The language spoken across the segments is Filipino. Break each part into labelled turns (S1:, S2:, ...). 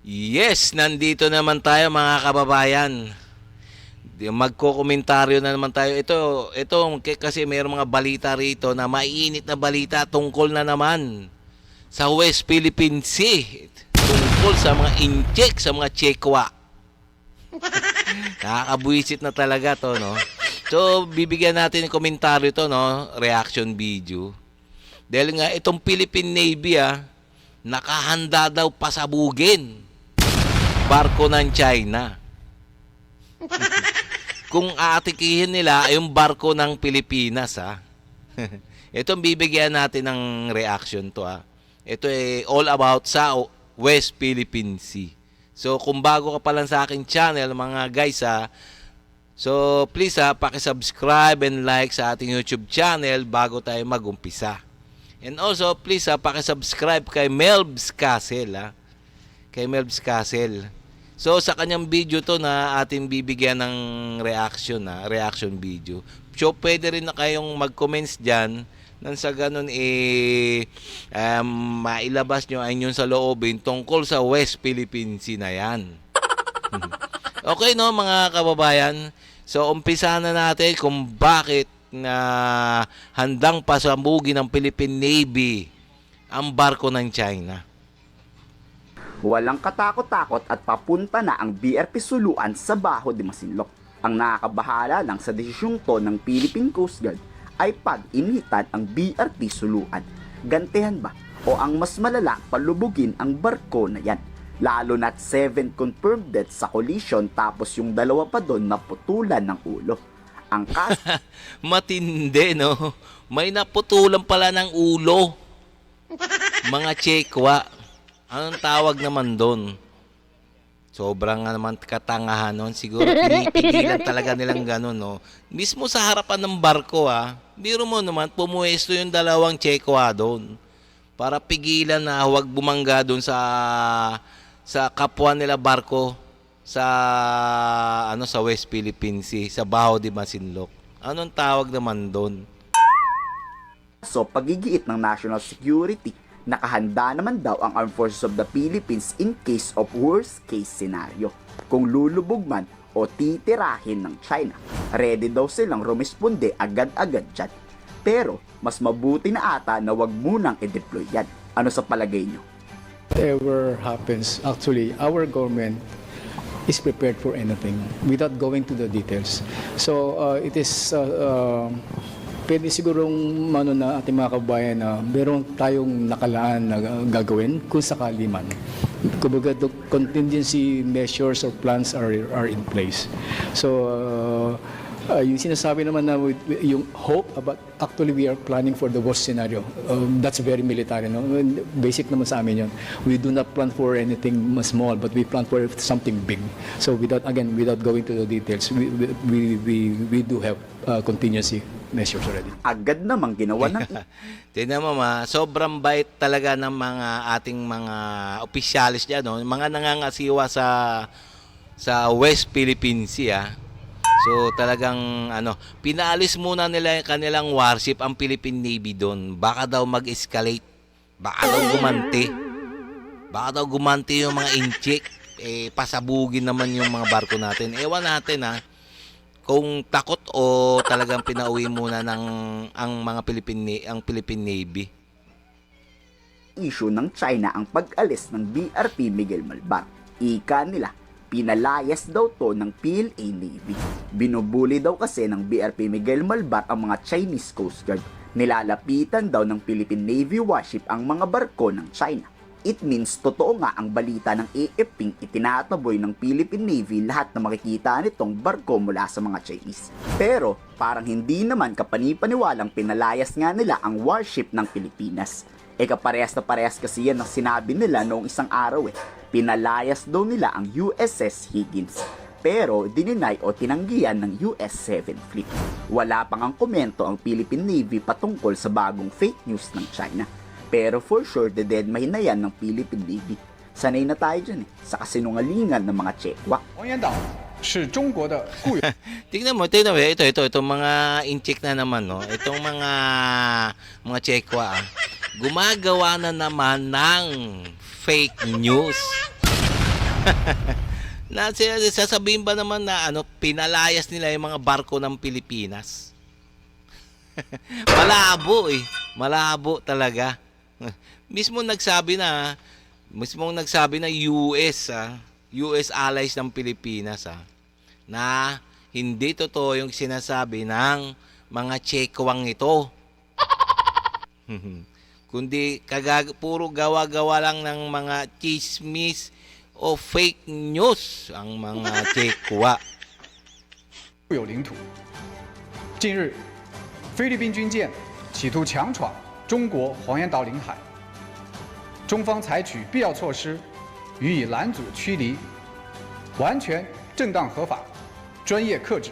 S1: Yes, nandito naman tayo mga kababayan. Magkokomentaryo na naman tayo. Ito kasi mayroong mga balita rito na maiinit na balita tungkol na naman sa West Philippine Sea. Tungkol sa mga incheck, sa mga Chekwa. Nakakabuisit na talaga to, no? So, bibigyan natin ng komentaryo to, no? Reaction video. Dahil nga itong Philippine Navy, nakahanda daw pasabugin barko ng China. Kung aatikihin nila yung barko ng Pilipinas, Itong bibigyan natin ng reaction to, Ito ay all about sa West Philippine Sea. So kung bago ka pa lang sa aking channel mga guys, so please paki-subscribe and like sa ating YouTube channel bago tayo mag-umpisa. And also please paki-subscribe kay Melbs Castle, kay Melbs Castle. So sa kanyang video to na ating bibigyan ng reaction video. So pwede rin na kayong mag-comments diyan nang sa ganun mailabas nyo ay yun sa loobin tungkol sa West Philippine Sea na yan. Okay no mga kababayan. So umpisa na natin kung bakit na handang pasambugin ng Philippine Navy ang barko ng China.
S2: Walang katakot-takot at papunta na ang BRP Suluan sa Baho de Masinloc. Ang nakakabahala lang sa desisyong to ng Philippine Coast Guard ay pag-initan ang BRP Suluan. Gantihan ba o ang mas malala palubugin ang barko na yan? Lalo na't 7 confirmed deaths sa collision tapos yung 2 pa doon naputulan ng ulo. Ang
S1: Matindi, no? May naputulan pala ng ulo. Mga Chekwa. Anong tawag naman doon? Sobrang naman katangahan nun. Siguro pinipigilan talaga nilang ganun, no? Mismo sa harapan ng barko, biro mo naman, pumuesto yung 2 Chekwa doon. Para pigilan na huwag bumangga doon sa kapwa nila barko sa West Philippine Sea, sa Baho de Masinloc. Anong tawag naman doon?
S2: So, pagigiit ng national security, nakahanda naman daw ang Armed Forces of the Philippines in case of worst case scenario. Kung lulubog man o titirahin ng China, ready daw silang rumisponde agad-agad dyan. Pero, mas mabuti na ata na wag munang i-deploy yan. Ano sa palagay nyo?
S3: Whatever happens, actually, our government is prepared for anything without going to the details. So, it is pwede sigurong na ating mga kabayan na meron tayong nakalaan na gagawin kung sakali man. Kumbaga, the contingency measures or plans are in place. So, yung sinasabi naman na yung hope about actually we are planning for the worst scenario. That's very military, no? Basic naman sa amin yun. We do not plan for anything small, but we plan for something big. So without going to the details, we do have contingency measures already.
S2: Agad namang ginawa ng
S1: Tingnan mo sobrang bait talaga ng mga ating mga opisyalis diyan, no? Mga nangangasiwa sa West Philippine Sea. So talagang pinaalis muna nila yung kanilang warship ang Philippine Navy doon. Baka daw mag-escalate. Baka daw gumanti yung mga incheck. Pasabugin naman yung mga barko natin. Ewan natin kung takot o talagang pinauwi muna ang mga Philippine Navy.
S2: issue ng China ang pag-alis ng BRP Miguel Malvar. Ika nila, pinalayas daw to ng PLA Navy. Binubuli daw kasi ng BRP Miguel Malvar ang mga Chinese Coast Guard. Nilalapitan daw ng Philippine Navy warship ang mga barko ng China. It means totoo nga ang balita ng AFP itinataboy ng Philippine Navy lahat na makikita nitong barko mula sa mga Chinese. Pero parang hindi naman kapanipaniwalang pinalayas nga nila ang warship ng Pilipinas. Kaparehas na parehas kasi yan ang sinabi nila noong isang araw Pinalayas daw nila ang USS Higgins. Pero dininay o tinanggihan ng US-7 Fleet. Wala pang ang komento ang Philippine Navy patungkol sa bagong fake news ng China. Pero for sure, dededmahin na yan ng Philippine Navy. Sanay na tayo dyan sa kasinungalingan ng mga Chekwa.
S1: Tingnan mo, itong mga incheck na naman, no? Itong mga Chekwa, gumagawa na naman ng fake news. Sasabihin ba naman na pinalayas nila yung mga barko ng Pilipinas? Malabo eh. Malabo talaga. Mismo nagsabi na US allies ng Pilipinas na hindi totoo yung sinasabi ng mga Chekawang ito. Kundi puro gawa-gawa lang ng mga chismis o fake news ang mga Chekwa.
S4: 有领土。近日，菲律宾军舰企图强闯中国黄岩岛领海，中方采取必要措施予以拦阻驱离，完全正当合法，专业克制。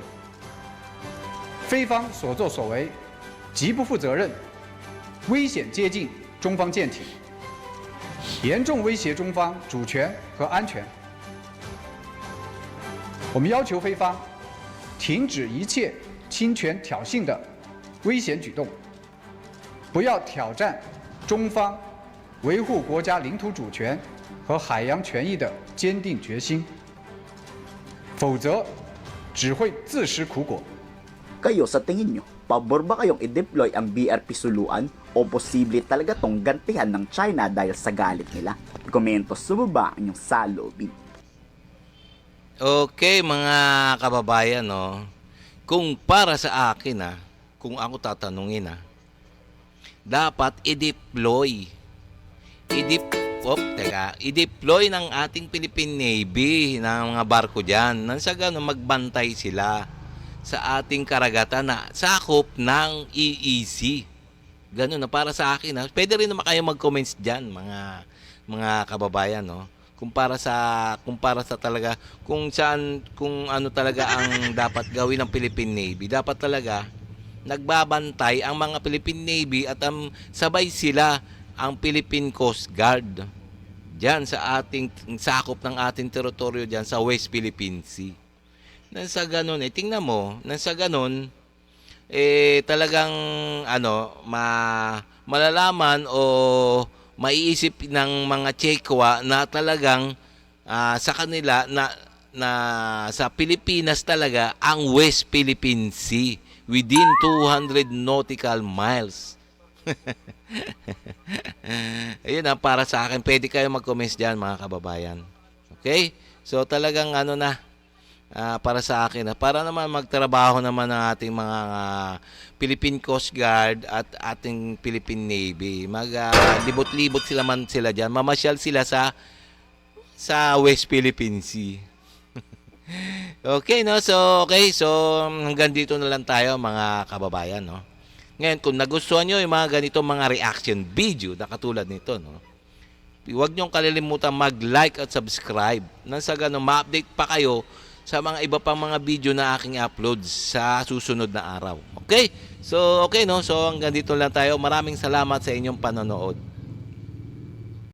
S4: 菲方所作所为极不负责任，危险接近中方舰艇，严重威胁中方主权和安全。我们要求菲方停止一切侵权挑衅的危险举动，不要挑战中方维护国家领土主权和海洋权益的坚定决心，否则只会自食苦果。
S2: Kayo sa tingin nyo, pabor ba kayong i-deploy ang BRP Suluan o posible talaga tong gantihan ng China dahil sa galit nila? Komento sa baba ang inyong salobin.
S1: Okay, mga kababayan, kung para sa akin, kung ako tatanungin, dapat i-deploy ng ating Philippine Navy ng mga barko dyan. Nang sa gano'n, magbantay sila sa ating karagatan na sakop ng EEZ. Ganun na para sa akin. Pwede rin naman kayo mag-comments dyan, mga kababayan, kung para sa talaga kung ano talaga ang dapat gawin ng Philippine Navy. Dapat talaga nagbabantay ang mga Philippine Navy at sabay sila ang Philippine Coast Guard diyan sa ating sakop ng ating teritoryo diyan sa West Philippine Sea. Nang sa ganun tingnan mo, nang sa ganun talagang malalaman o maiisip ng mga Chekwa na talagang sa kanila na sa Pilipinas talaga ang West Philippine Sea within 200 nautical miles. Ayun para sa akin. Pwede kayo mag-comments dyan, mga kababayan. Okay? So talagang para sa akin para naman magtrabaho naman ng ating mga Philippine Coast Guard at ating Philippine Navy. Libot-libot sila diyan. Mamasyal sila sa West Philippine Sea. Okay, So hanggang dito na lang tayo, mga kababayan, Ngayon, kung nagustuhan nyo yung mga ganito mga reaction video na katulad nito, huwag nyong kalilimutan mag-like at subscribe. Nang sa ganun, ma-update pa kayo sa mga iba pang mga video na aking upload sa susunod na araw. Okay? So, So hanggang dito lang tayo. Maraming salamat sa inyong panonood.